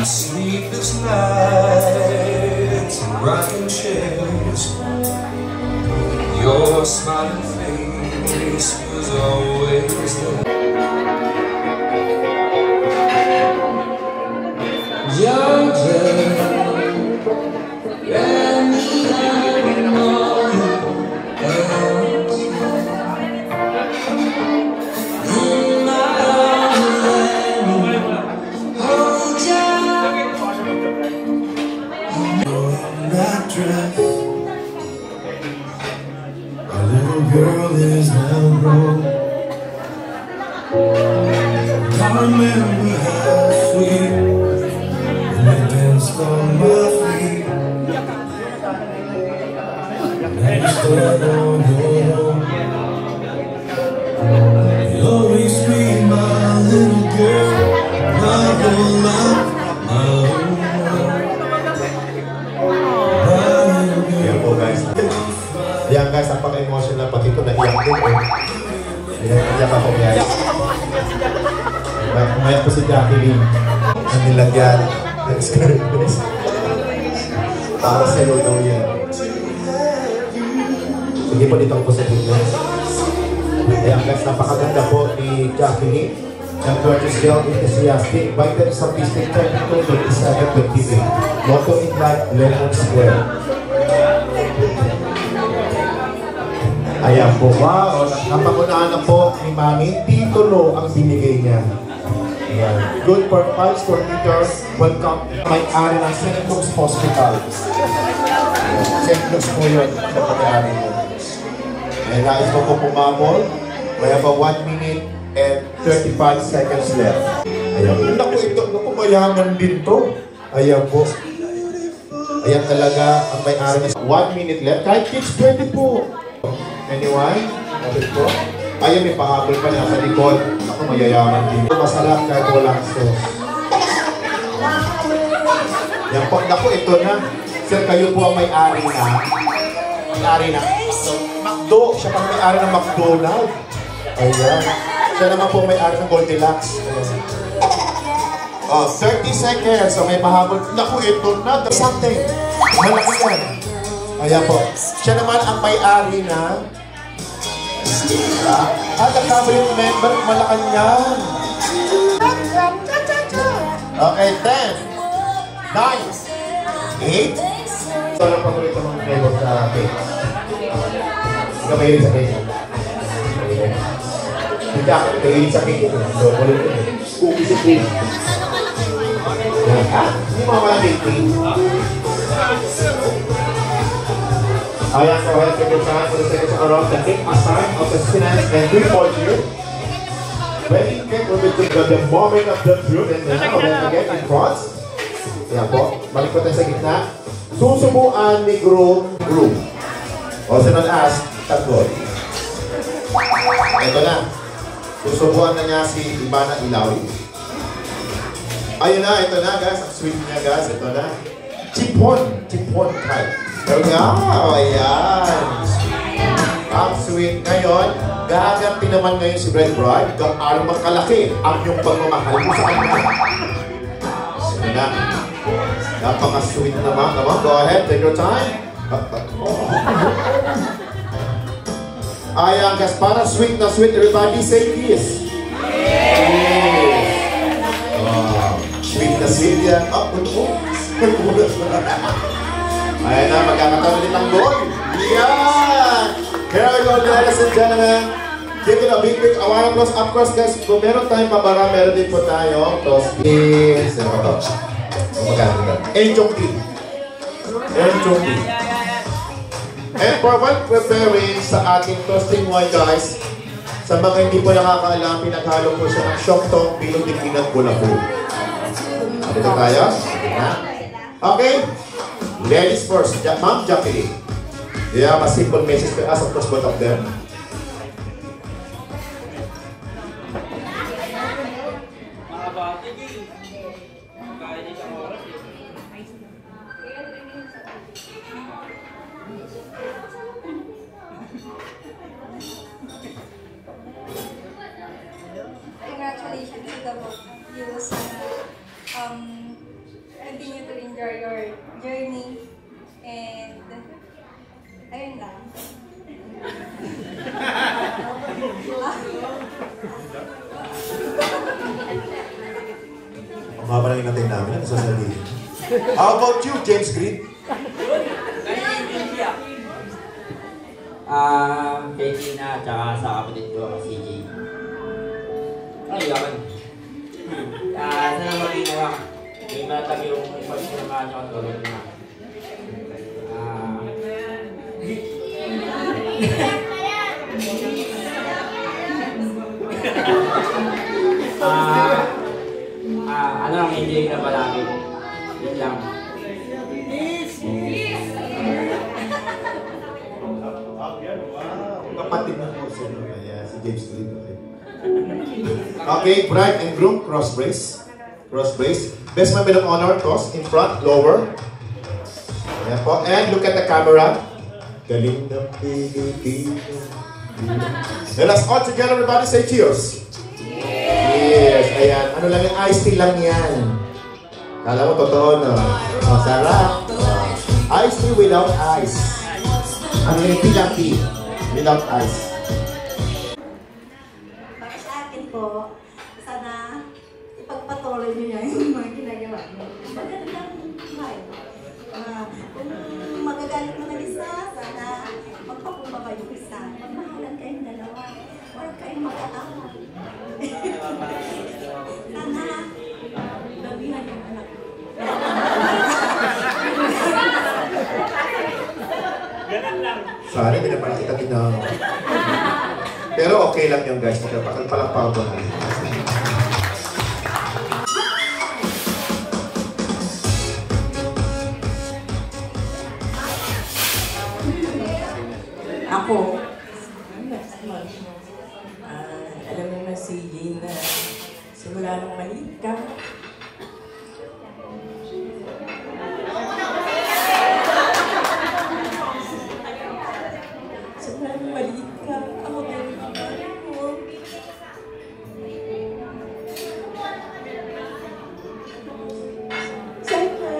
Sleepless nights and rocking chairs. Your smiling face was always there. Young girl, and all you else in my arms, hold you. That dress, our little girl is now grown. I remember how sweet we danced on my feet, and we stood on your own. You'll always be my little girl, my whole life, my whole yan guys, napaka-emotional pati ito, naiyak din eh. Naiyak ako guys. Umayak po si Jacqueline. Ang nilagyan. Let's go guys. Para sa daw yan. Sige po dito po sa dito. Ayan guys, napakaganda po ni Jacqueline. Ang gorgeous girl, enthusiastic, vital, artistic, technical, 27-28. Motto in life, Leonard Square. Ayan po, wow, napakunaan na po ni Mami, titulo ang binigay niya. Ayan. Good for 5 square meters, welcome. May-ari ng St. Luke's Hospital. St. Luke's po yun, sa pag-aari yun. Ayan, nais mo po pumamol. May about 1 minute and 35 seconds left. Ayan. Naku, ito, naku, mayaman din to. Ayan po. Ayan talaga ang may-ari ng 1 minute left. Kahit kids, pwede po. Anyone? Kapit po? Ayun, may pahabol pa niya sa likod. Ako, mayayaman din. Masarap kahit walang sauce. Yan po. Naku, ito na. Sir, kayo po ang may-ari na. May-ari na. McDo. Siya pang may-ari ng McDonald's. Ayan. Siya naman po may-ari ng Goldilocks. Oh, 30 seconds. So, may pahabol. Naku, ito na. Something. Malaki yan. Ayan po. Siya naman ang may-ari na at ang cabinet member, Malacanang. Okay, 10, 9, 8. So, anong paborito mong flavor sa cake? Hindi ka mahilig sa cake? Hindi ka mahilig sa cake. So, ulit ito. Cookies and cream. Hindi mo mga cake. Ayan, go ahead, take your time for the seconds around the cake, a sign of sustenance and good fortune. Wedding cake will be the moment of the truth and now, then again in front. Ayan po, balik po tayo sa gitna. Susubuan ni groom. Also known as tagod. Ito na. Susubuan na niya si Ivana Ilawi. Ayun na, ito na guys. Ang sweet niya guys. Ito na. Chipon type. Wow, ayan. Ang sweet. Ngayon, gaganti naman ngayon si Bride Bride kung ano magkalaki ang yung pagmamahal mo sa kanya. Sige na. Napaka-sweet naman. Go ahead, take your time. Ayan, guys, para sweet na sweet. Everybody say kiss. Kiss. Wow. Sweet na sweet yan. Ayan na, magkakataon ulit ang goal. Yan! Here we go, ladies and gentlemen. Give it a big applause. Of course, guys, kung meron tayong pabara, meron din po tayo. Toast kiss. Magkakataon. Enjoy. And for while preparing sa ating toasting wine, guys, sa mga hindi po nakakaalam, pinaghalo po siya ng Shoktong Bilog din Pinag Bulafu. Dito tayo. Okay? Ladies first, Ma'am Jacqueline. Do you have a simple message to us, of course, both of them? Congratulations to the both of you sa continue to enjoy your journey. And, ayun lang. Ang haba na hinatay namin, ano sasabihin? How about you, James Green? Kay Gina, tsaka sa kapatid ko, si CJ. Ay, yaman. Sana maginawa. May matag yung pagsinamahan nyo at gawin na. Ano lang, hindi na palagi. Yun lang. Kapatid na po siya, no? Kaya si James Green. Okay, bride and groom, cross brace. Cross brace. Best man of honor, toss in front, lower. Ayan po. And look at the camera. Galing ng Pilipino. Let us all together, everybody say cheers. Cheers. Ayan. Ano lang yung iced tea lang yan. Kala mo totoo, no? Oh, sarap. Iced tea without ice. Ano yung tea lang tea? Without ice. Para sa akin po, sana ipagpatuloy niyo yan yung mga ginagawa niyo. Magandang buhay. Kung magagalit mo ng isa, sana magpakumbaba yung isa. Magmahalan kayong dalawa. Huwag kayong mag-aaway. Sana labihan yung anak ko. Sana, hindi na pala kita tinawag. Pero okay lang yun, guys. Palakpakan ko na. Ako, alam mo na si Gina, simula nung maliit ka. Simula nung maliit ka, ako ganun ang mahal mo. Sana,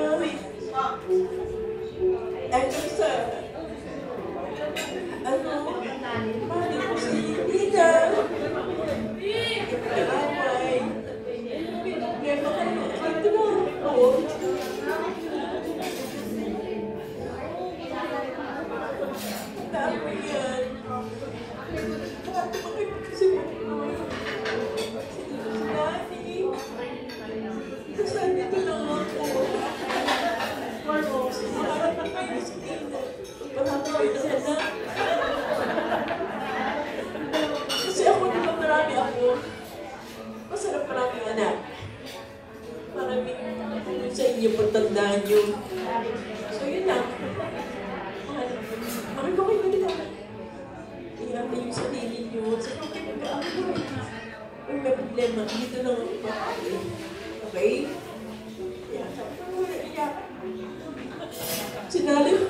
mahal mo si Gina. Away. Problema ka na ito na ako. Dami yan. Dami mo kayo kasi Saan dito lang ako? Marami na kayo sa Gina. Marami kayo sana. Kasi ako naman marami ako. Masarap maraming anak. Maraming tulong sa inyo, pagtandaan nyo. So yun lang. Mahal ko kayo nila. Ihanda yung sarili nyo. Sa mga kayo mag-aaway. Kung may problema, dito lang ako pa. Okay? Kaya sabi ko, iyak. Sinali ko.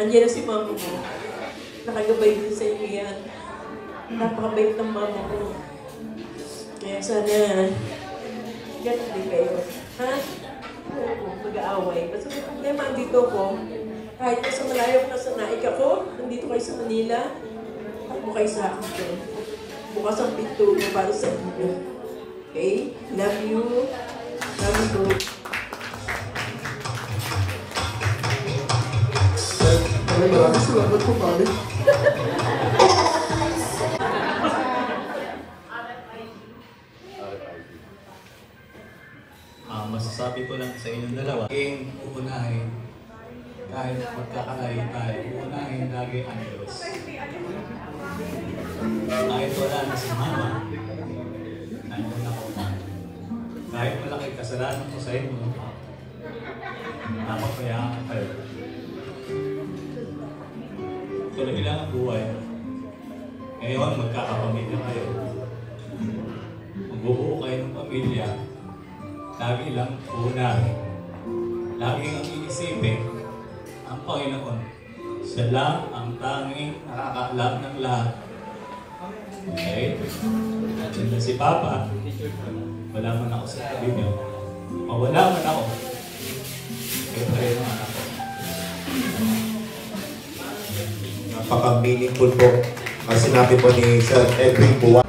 Andiyan na si mama mo. Nakagabay din sa inyo yan. Napakabait ng mama ko. Kaya sana, ganun din kayo. Ha? Mag-aaway. Basta may problema, andito ko. Kahit nasa malayo ko nasa naik ako, nandito kayo sa Manila, takbo kayo sa akin. Bukas ang pinto mo para sa inyo. Okay? Love you. Love you too. Maraming salamat po, Mami. Masasabi ko lang sa inyong dalawa, laging uunahin, kahit magkakalayo tayo, uunahin lagi ang Diyos. Kahit wala na si Mama, nandun ako. Kahit malaki kasalanan ko sa inyo, napapayaan kayo. Tuloy lang ang buhay. Ngayon, magkakapamilya kayo. Magbubuo kayo ng pamilya. Lagi lang unahin. Laging ang iisipin ang Panginoon. Siya lang ang tanging nakakaalam ng lahat. Okay? Nandiyan na si Papa. Wala man ako sa tabi niyo. Mawala man ako. Siyempre naman ako. Napaka-meaningful po. Ang sinabi po ni Sir Edwin Buwan.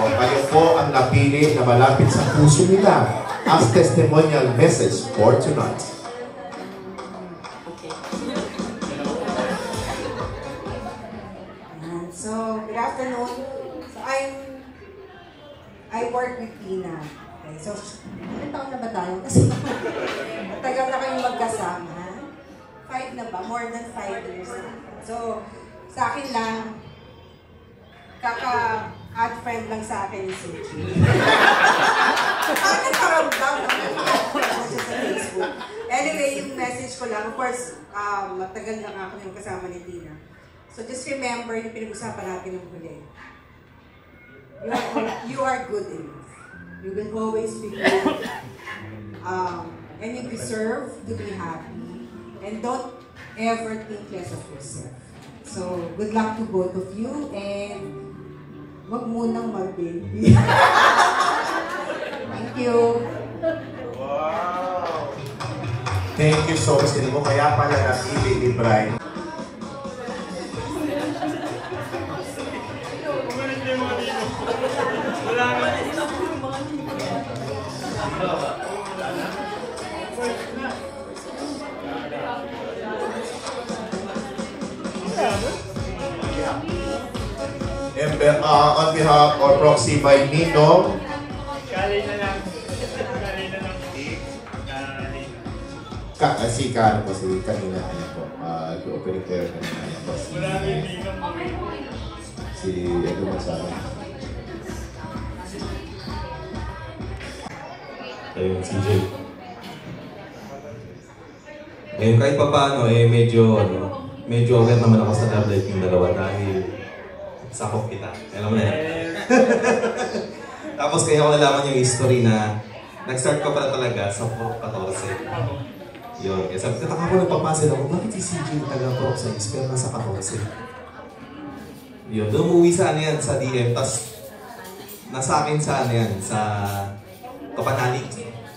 O, kayo po ang napili na malapit sa puso nila as testimonial message for tonight. So, good afternoon. So, I work with Tina. Okay, so, ilang taon na ba tayo? Kasi matagal na kayong magkasama. 5 na ba? More than 5 years na. So, sa akin lang, kaka-add friend lang sa akin si Suji. Ano karamdam? Sa Facebook. Anyway, yung message ko lang, of course, matagal na nga ako yung kasama ni Tina. So just remember yung pinag-usapan natin ng huli. You are good enough. You will always be good. And you deserve to be happy. And don't ever think less of yourself. So, good luck to both of you. And wag munang mag-baby. Thank you. Wow! Thank you so much. Hindi mo kaya pala napili ni Brian. On behalf or proxy by Nino, si Kano po, si kanina po, opening prayer kanina po, si Edo Mansara. Ayun, CJ. Ngayon kahit pa paano, medyo aware naman ako sa love life yung dalawa dahil sakop kita. Alam mo na yan. Tapos kaya ko nalaman yung history na nag-start ka pala talaga sa Purok 14. Yun. Kaya sabi ko, taka ko nagpapasin ako, bakit si CJ taga Purok 6 pero nasa 14? Yun. Doon umuwi sa ano yan, sa DM. Tapos nasa akin sa ano yan, sa Kapanalig.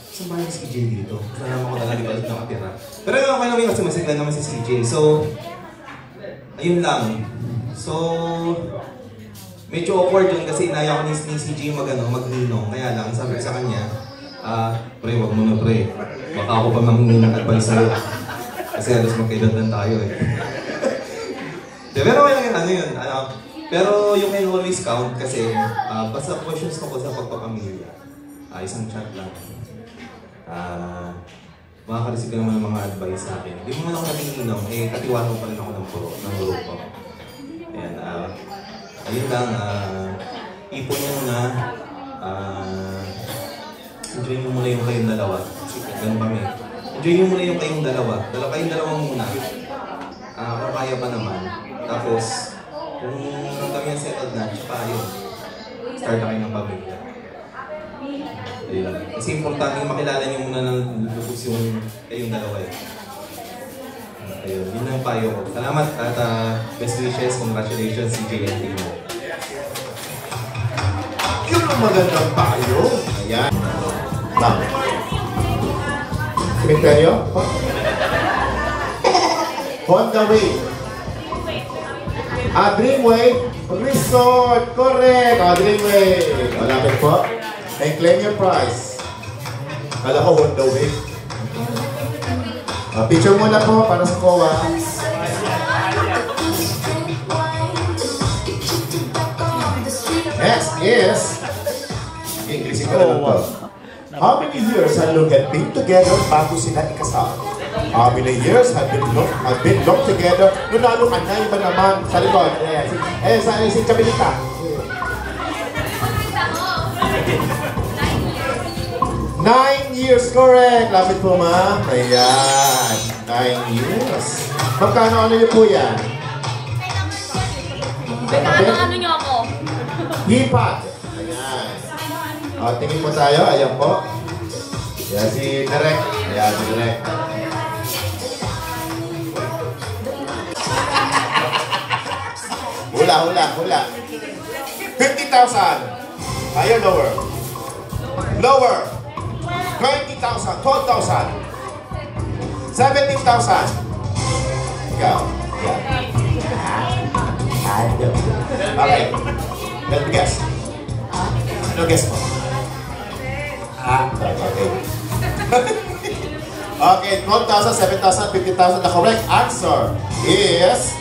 Saan ba yung si CJ dito? Nalaman ko talaga dito nakatira. Pero okay naman yung kasi masiglan naman si CJ. So, ayun lang. So, medyo awkward yun kasi inaya ko ni CJ magninong. Kaya lang, sabi ko sa kanya, pre, wag mo na pre. Baka ako pa manghingi ng advice sa'yo. Kasi halos magkailandan tayo eh. Pero okay lang yun, pero yung can always count kasi basta questions ko sa pagpapamilya. Isang chat lang. Makakareceive ka naman ng mga advice sa akin. Hindi mo man ako natinginom, katiwala ko pa rin ako ng grupo. Ayan, ayun lang, ipon nyo na, enjoy nyo muna yung kayong dalawa. Kasi ganun kami. Enjoy nyo muna yung kayong dalawa. Kayong dalawa muna. Kung kaya pa naman. Tapos, kung kami ang settled na, tsaka yun, start na kayo ng pamilya. Ayun. Kasi importante makilala nyo muna ng lubos yung kayong dalawa eh. Ayun, yun ang payo ko. Salamat at best wishes, congratulations si JNT mo. Yun ang magandang payo. Ayan. Bang. Cemeterio? On the way. Dreamway Resort. Correct. Dreamway. Malapit po. And claim your prize. Kala ko on the way. Picture muna po para sa COA. Next is English ko na po. How many years have you been together bago sila ikasal? How many years have been locked together? Nung lalo ka na, iba naman sa likod. Si Chabilita. 9 years, correct. Lapit po, ma'am. Ayan. 9 years. Magkano ano niyo po yan? Ano niyo ako? Hipag. Ayan. Tingin po tayo. Ayan po. Ayan si Derek. Ayan, direct. Hula. 50,000. Higher, lower. Lower. 20,000. 12,000. 17,000. Ikaw. Okay. Let me guess. Ano guess mo? Okay. Okay, 12,000, 7,000, 50,000. The correct answer is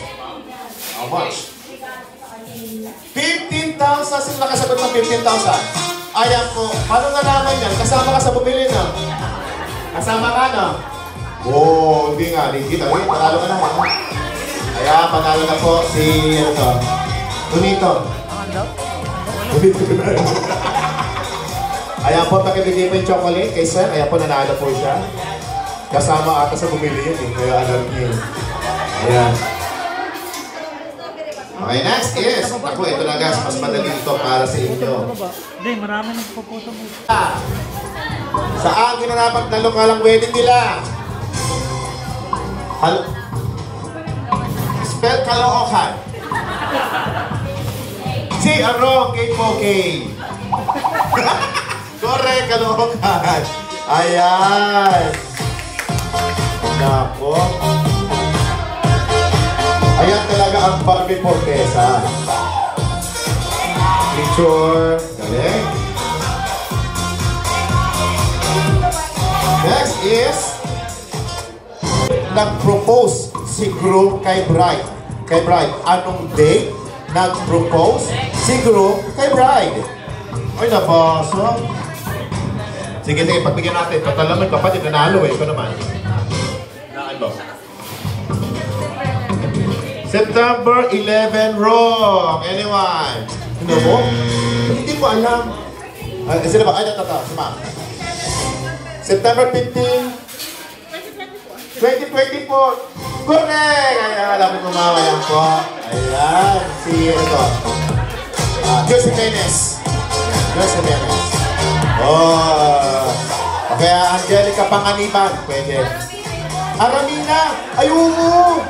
how much? 15,000. Sino nakasagot ng 15,000? Ayan po. Paano nalaman yan? Kasama ka sa bumili, no? Kasama ka, no? Oh, hindi nga. Hindi kita. Panalo ka na. Kaya, panalo na po si, ano to? Tunito. Ayan po, pakibigay po yung chocolate kay Sir. Ayan po, nanalo po siya. Kasama ata sa bumili yun, eh. Kaya alam niyo. Ayan. Okay, next is, ako, ito na guys, mas madali ito para sa inyo. Hindi, marami nagpuputo mo. Saan ginanapag na lokalang wedding nila? Spell Caloocan. Si Arong, K-Po-K. Correct, Caloocan. Ayan. Nako. Ayan talaga ang Barbie Fortesa. Picture. Galing. Next is nag-propose si groom kay bride. Kay bride. Anong date nag-propose si groom kay bride? Ay, nabasa. Sige, pagbigyan natin. Total naman, kapatid, nanalo eh. Ikaw naman. Naan ba? September 11 wrong. Anyone? Ano mo? Hindi ko alam. Sila ba? Ay, tata. Sima. September 15. 2024. Correct! Ayan, alam mo kumawa yan po. Ayan. Si ito. Jose Menes. Jose Menes. Oh. Kaya Angelica Panganiban. Pwede. Aramina. Ayun.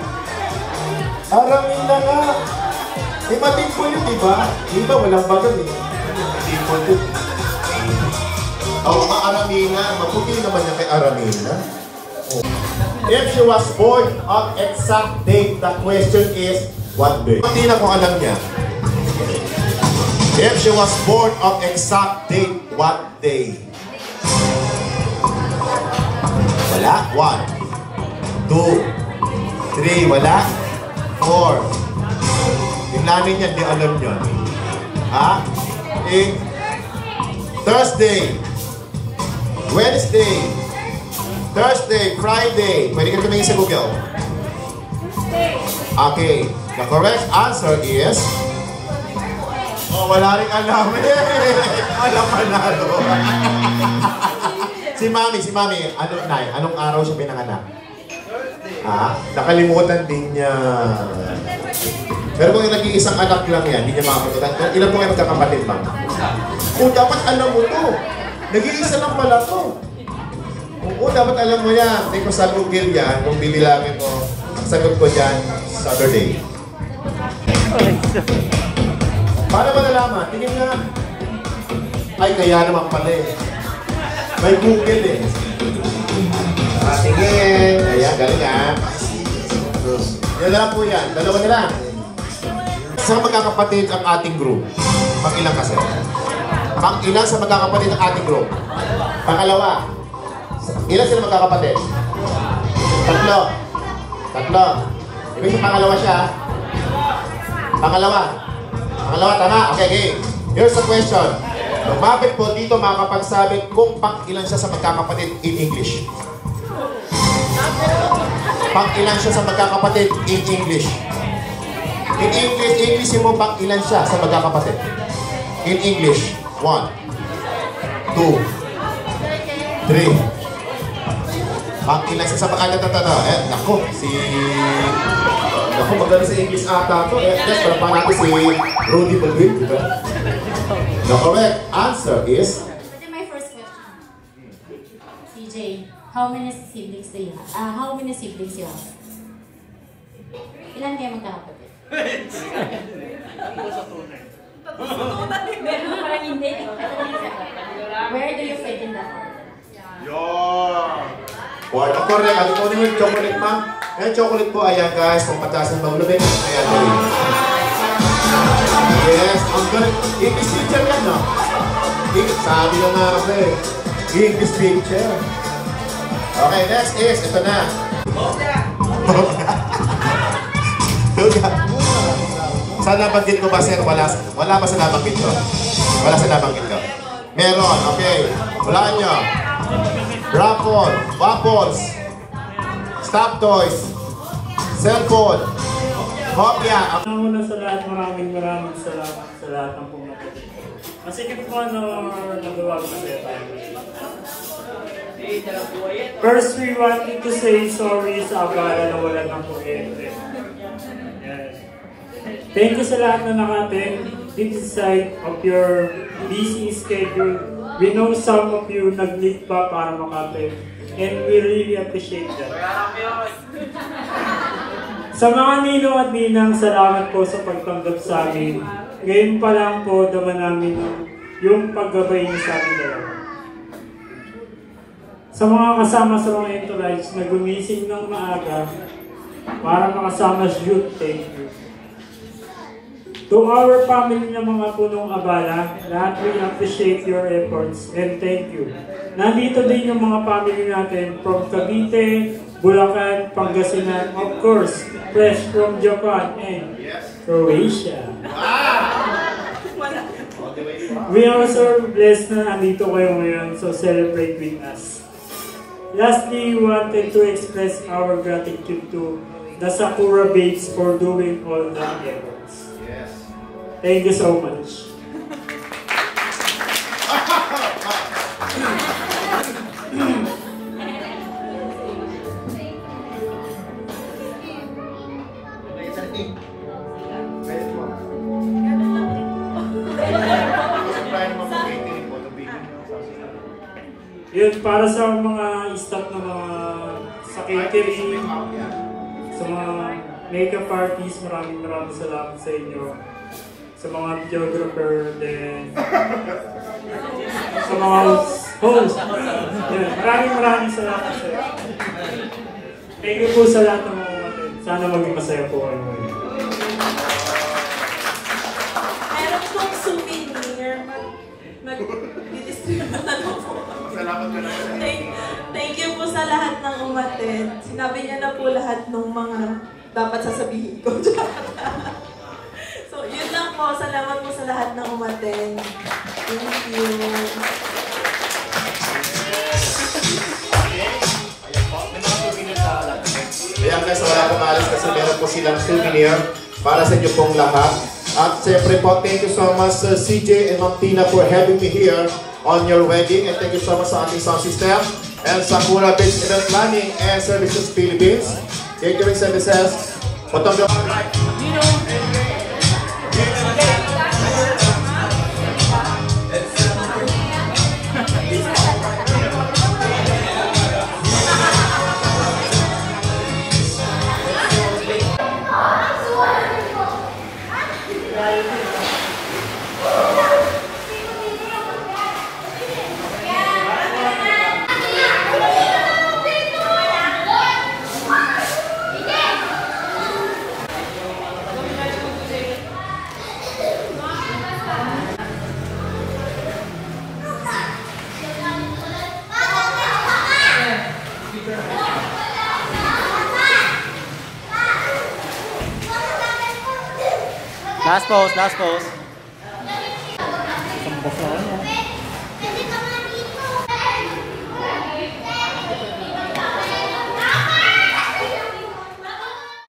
Aramina nga. May matimpo yun, diba? Diba, walang bagal eh. Matimpo yun. Oh, Aramina. Maputi naman niya kay Aramina. Oh. If she was born on exact date, the question is, what day? Hindi na kung alam niya. If she was born on exact date, what day? Wala? 1, 2, 3, wala? 4. Yung namin niya, di alam niya. Ha? 8. Thursday. Wednesday. Thursday. Friday. Pwede ka tumingin sa Google. Okay. The correct answer is... Oh, wala rin alam. Alam panalo. Si Mami. Anong araw siya pinanganak? Nakalimutan din niya. Pero kung yung nag-iisang anak lang yan, hindi niya makakalimutan. Ilan po kayo magkakapatid, ma'am? Oh, dapat alam mo to. Nag-iisa lang pala to. Oo, dapat alam mo yan. Hindi ko sa Google yan, kung bibilangin mo, ang sagot ko dyan, Saturday. Paano ba nalaman? Tingin nga. Ay, kaya naman pala eh. May Google eh. Tingin. Ayan, galing ah. Yan na lang po yan. Dalawa na lang. Sa magkakapatid ang ating group. Pang-ilang kasi? Pang-ilang sa magkakapatid ang ating group? Pangalawa. Ilan sila magkakapatid? Tatlo. Ibig pangalawa siya. Pangalawa, tama. Okay. Here's the question. Lumapit po dito makakapagsabi kung pang-ilan siya sa magkakapatid in English. Pang-ilan siya sa magkakapatid in English. In English mo pang-ilan siya sa magkakapatid. In English. 1, 2, 3. Pang-ilan siya sa magkakapatid. Naku, Naku, maganda sa English ata ito. Yes, para pa natin si Rudy Baldwin, diba? The correct answer is... That's my first question. CJ, how many siblings do you have? How many siblings you have? Ilan kayo magkakapatid? Meron na parang hindi. Where do you fit in that order? Order correct. At ito yung chocolate, ma'am. Yung chocolate po, ayan guys, kung pataas ng maglubin, ayan gawin. Yes, ang galing. English teacher yan, no? Sabi na nga kasi, English teacher. Okay, next is, ito na. Saan nabanggit ko ba, sir? Wala ba sa nabanggit ko? Wala sa nabanggit ko. Meron, okay. Walaan nyo. Raffle, waffles, stop toys, cellphone, kopya. Una sa lahat, maraming salamat sa lahat ng pumunta. Masikip po nagawa ko sa tayo. First, we wanted to say sorry sa abala na wala ng kuryente. Thank you sa lahat na nakaten. Decide of your busy schedule. We know some of you nag-leave pa para makaten. And we really appreciate that. Sa mga ninong at ninang, salamat po sa pagtanggap sa amin. Ngayon pa lang po, dama namin yung paggabay niyo sa amin dalawa. Sa mga kasama sa mga entourage na gumising ng maaga para makasama sa youth, thank you. To our family na mga punong abala, lahat we appreciate your efforts and thank you. Nandito din yung mga family natin from Cavite, Bulacan, Pangasinan, of course, fresh from Japan and Croatia. We are so blessed na nandito kayo ngayon, so celebrate with us. Lastly, we wanted to express our gratitude to the Sakura Babes for doing all the efforts. Thank you so much. Yun, para sa mga staff na mga sa catering, sa mga makeup artists, maraming salamat sa inyo. Sa mga videographer, then sa mga host. Yun, maraming salamat sa inyo. Thank you po sa lahat ng mga umatin. Sana maging masaya po kayo. Meron pong souvenir. Mag-distribute na po. Salamat ka naman. Thank you po sa lahat ng umatin. Sinabi niya na po lahat ng mga dapat sasabihin ko. So, yun lang po. Salamat po sa lahat ng umatin. Thank you. Ayan guys, wala pong alis kasi meron po silang souvenir para sa inyo pong lahat. At siyempre po, thank you so much CJ and Ma'am Tina for having me here on your wedding. And thank you so much sa ating sound system and Sakura Babes Event Planning and Services Philippines. Catering Services. Last pose.